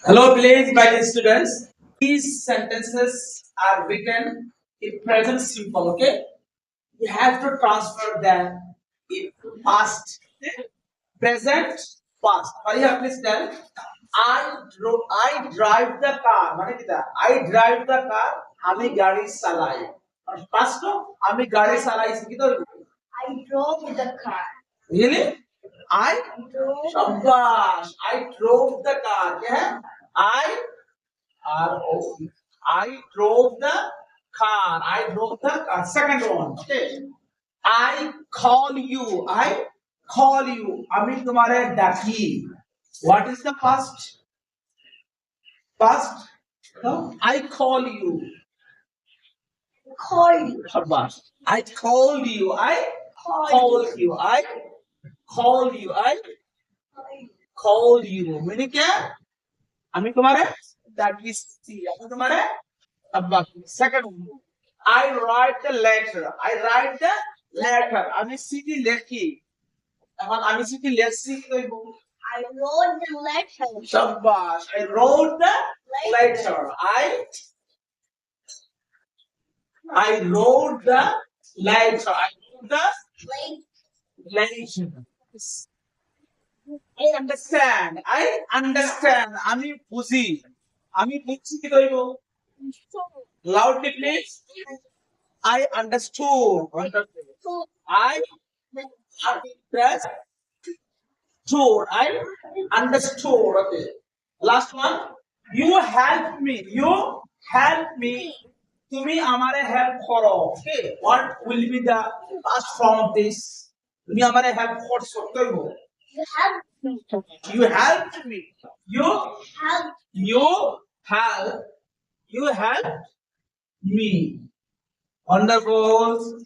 Hello, please, my dear students. These sentences are written in present simple. Okay, you have to transfer them in past, present, past. Maria, please tell. I drive the car. মানে কি তা? I drive the car. আমি গাড়ি চালাই। আর past তো আমি গাড়ি চালাইছি কি তো? I drove the car. Really? I Drove. Shabash. I drove the car. Yeah. I R-O. I drove the car. I drove the car. Second one. Okay. I call you. I call you. আমি তোমারে ডাকি. What is the past? Past? No. I call you. Call you. Shabash. I called you. I called you. I called you. I called you. Meaning क्या? আমি তোমারে ডাকিছি। আমি তোমারে Second one. I write the letter. I write the letter. আমি চিঠি লেখি। এখন আমি চিঠি লেখছি কি কইব? I wrote the letter. শাবাশ। I wrote the letter. I wrote the letter. I wrote the letter. I understand. I understand. আমি বুঝি। আমি বুঝছি কি কইব? Loudly, please. I understood. I understood. I understood. Okay. Last one. You help me. You help me. তুমি আমারে help করো. Okay. What will be the past form of this? তুমি আমারে help করছো কইব? You helped me. You helped me. You Help. you help. You helped me. Wonderful.